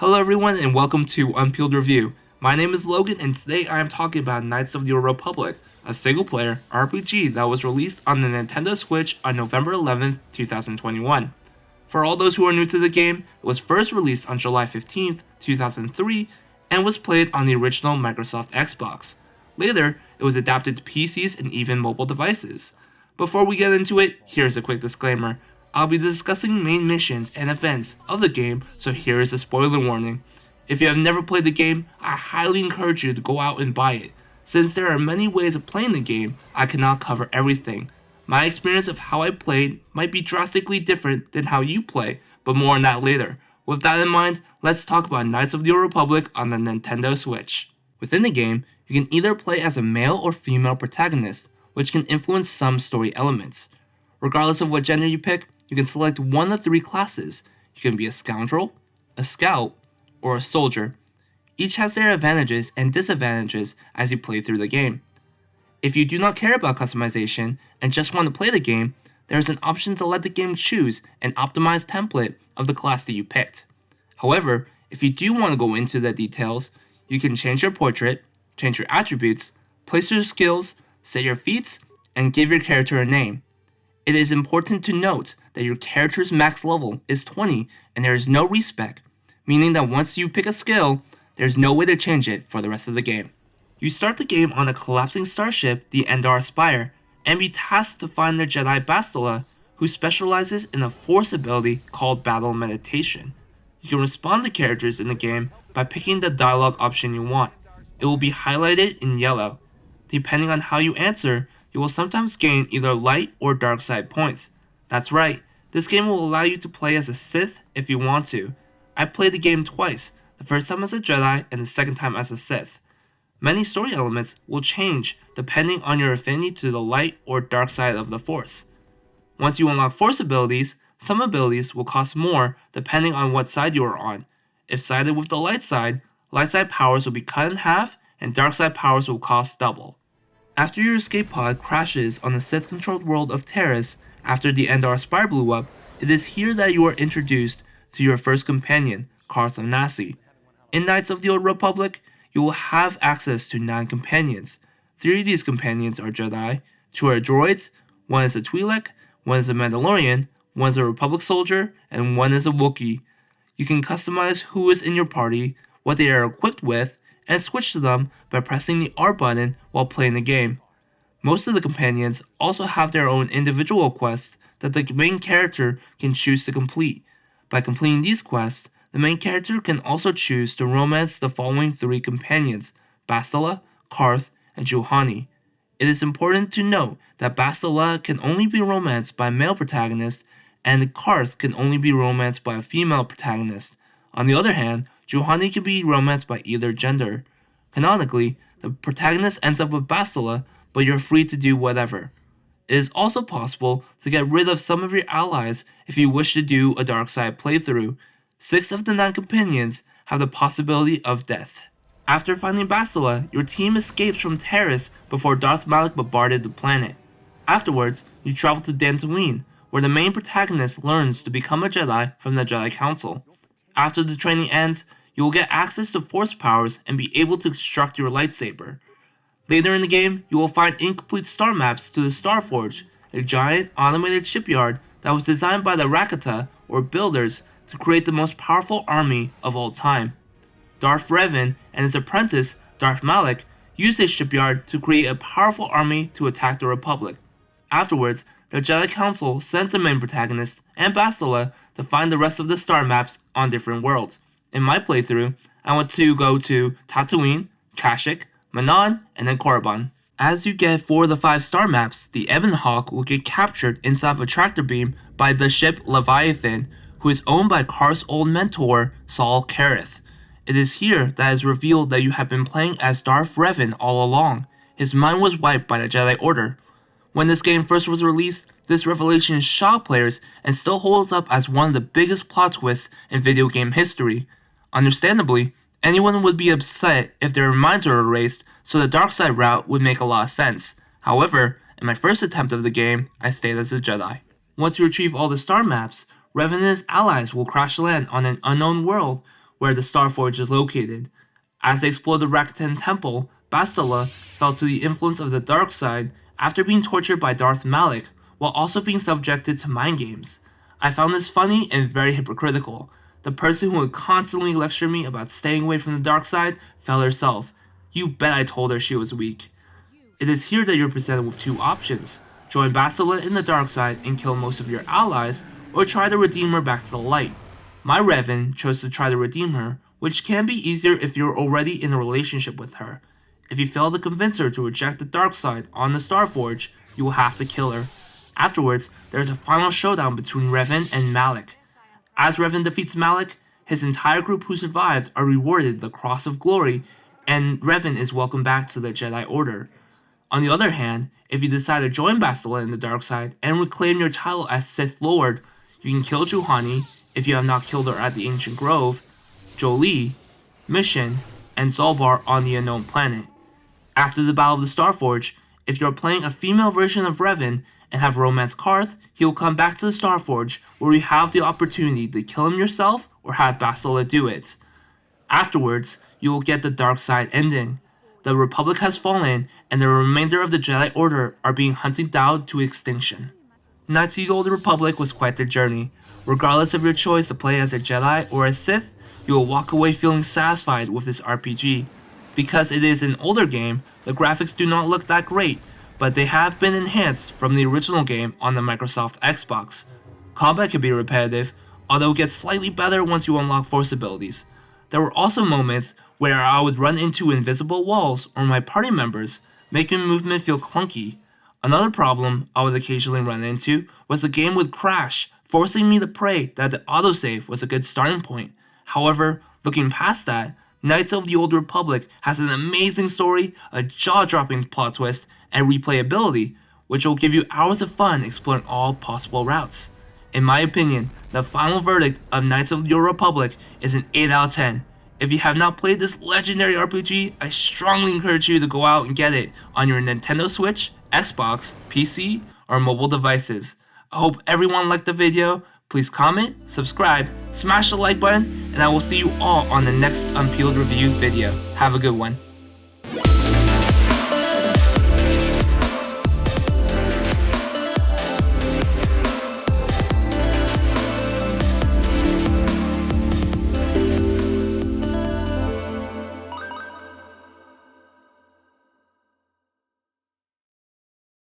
Hello everyone and welcome to Unpeeled Review. My name is Logan and today I am talking about Knights of the Old Republic, a single-player RPG that was released on the Nintendo Switch on November 11th, 2021. For all those who are new to the game, it was first released on July 15th, 2003 and was played on the original Microsoft Xbox. Later, it was adapted to PCs and even mobile devices. Before we get into it, here's a quick disclaimer. I'll be discussing main missions and events of the game, so here is a spoiler warning. If you have never played the game, I highly encourage you to go out and buy it. Since there are many ways of playing the game, I cannot cover everything. My experience of how I played might be drastically different than how you play, but more on that later. With that in mind, let's talk about Knights of the Old Republic on the Nintendo Switch. Within the game, you can either play as a male or female protagonist, which can influence some story elements. Regardless of what gender you pick, you can select one of three classes. You can be a scoundrel, a scout, or a soldier. Each has their advantages and disadvantages as you play through the game. If you do not care about customization and just want to play the game, there is an option to let the game choose an optimized template of the class that you picked. However, if you do want to go into the details, you can change your portrait, change your attributes, place your skills, set your feats, and give your character a name. It is important to note that your character's max level is 20 and there is no respec, meaning that once you pick a skill, there's no way to change it for the rest of the game. You start the game on a collapsing starship, the Endar Spire, and be tasked to find the Jedi Bastila, who specializes in a force ability called Battle Meditation. You can respond to characters in the game by picking the dialogue option you want. It will be highlighted in yellow. Depending on how you answer, you will sometimes gain either light or dark side points. That's right, this game will allow you to play as a Sith if you want to. I played the game twice, the first time as a Jedi and the second time as a Sith. Many story elements will change depending on your affinity to the light or dark side of the Force. Once you unlock Force abilities, some abilities will cost more depending on what side you are on. If sided with the light side powers will be cut in half and dark side powers will cost double. After your escape pod crashes on the Sith-controlled world of Terrace after the Endar Spire blew up, it is here that you are introduced to your first companion, Carth of Nasi. In Knights of the Old Republic, you will have access to 9 companions. 3 of these companions are Jedi, 2 are droids, 1 is a Twi'lek, 1 is a Mandalorian, 1 is a Republic soldier, and 1 is a Wookiee. You can customize who is in your party, what they are equipped with, and switch to them by pressing the R button while playing the game. Most of the companions also have their own individual quests that the main character can choose to complete. By completing these quests, the main character can also choose to romance the following 3 companions, Bastila, Carth, and Juhani. It is important to note that Bastila can only be romanced by a male protagonist and Carth can only be romanced by a female protagonist. On the other hand, Juhani can be romanced by either gender. Canonically, the protagonist ends up with Bastila, but you're free to do whatever. It is also possible to get rid of some of your allies if you wish to do a dark side playthrough. 6 of the 9 companions have the possibility of death. After finding Bastila, your team escapes from Terrace before Darth Malak bombarded the planet. Afterwards, you travel to Dantooine, where the main protagonist learns to become a Jedi from the Jedi Council. After the training ends, you will get access to Force powers and be able to construct your lightsaber. Later in the game, you will find incomplete star maps to the Starforge, a giant automated shipyard that was designed by the Rakata, or builders, to create the most powerful army of all time. Darth Revan and his apprentice, Darth Malak, used his shipyard to create a powerful army to attack the Republic. Afterwards, the Jedi Council sends the main protagonist and Bastila to find the rest of the star maps on different worlds. In my playthrough, I went to go to Tatooine, Kashyyyk, Manan, and then Korriban. As you get 4 of the 5 star maps, the Ebon Hawk will get captured inside of a tractor beam by the ship Leviathan, who is owned by Carth's old mentor, Saul Kareth. It is here that it is revealed that you have been playing as Darth Revan all along. His mind was wiped by the Jedi Order. When this game first was released, this revelation shocked players and still holds up as one of the biggest plot twists in video game history. Understandably, anyone would be upset if their minds were erased, so the dark side route would make a lot of sense. However, in my first attempt of the game, I stayed as a Jedi. Once you retrieve all the star maps, Revan and his allies will crash land on an unknown world where the Starforge is located. As they explored the Rakuten Temple, Bastila fell to the influence of the dark side after being tortured by Darth Malak, while also being subjected to mind games. I found this funny and very hypocritical. The person who would constantly lecture me about staying away from the dark side fell herself. You bet I told her she was weak. It is here that you're presented with two options. Join Bastila in the dark side and kill most of your allies, or try to redeem her back to the light. My Revan chose to try to redeem her, which can be easier if you're already in a relationship with her. If you fail to convince her to reject the dark side on the Starforge, you will have to kill her. Afterwards, there is a final showdown between Revan and Malak. As Revan defeats Malak, his entire group who survived are rewarded the Cross of Glory, and Revan is welcomed back to the Jedi Order. On the other hand, if you decide to join Bastila in the dark side and reclaim your title as Sith Lord, you can kill Juhani, if you have not killed her at the Ancient Grove, Jolee, Mission, and Zalbar on the Unknown Planet. After the Battle of the Starforge, if you are playing a female version of Revan and have romance Karth, he will come back to the Starforge, where you have the opportunity to kill him yourself or have Bastila do it. Afterwards, you will get the dark side ending. The Republic has fallen, and the remainder of the Jedi Order are being hunted down to extinction. Knights of the Old Republic was quite the journey. Regardless of your choice to play as a Jedi or a Sith, you will walk away feeling satisfied with this RPG. Because it is an older game, the graphics do not look that great, but they have been enhanced from the original game on the Microsoft Xbox. Combat can be repetitive, although it gets slightly better once you unlock Force abilities. There were also moments where I would run into invisible walls or my party members, making movement feel clunky. Another problem I would occasionally run into was the game would crash, forcing me to pray that the autosave was a good starting point. However, looking past that, Knights of the Old Republic has an amazing story, a jaw-dropping plot twist, and replayability, which will give you hours of fun exploring all possible routes. In my opinion, the final verdict of Knights of the Old Republic is an 8 out of 10. If you have not played this legendary RPG, I strongly encourage you to go out and get it on your Nintendo Switch, Xbox, PC, or mobile devices. I hope everyone liked the video. Please comment, subscribe, smash the like button, and I will see you all on the next Unpeeled review video. Have a good one.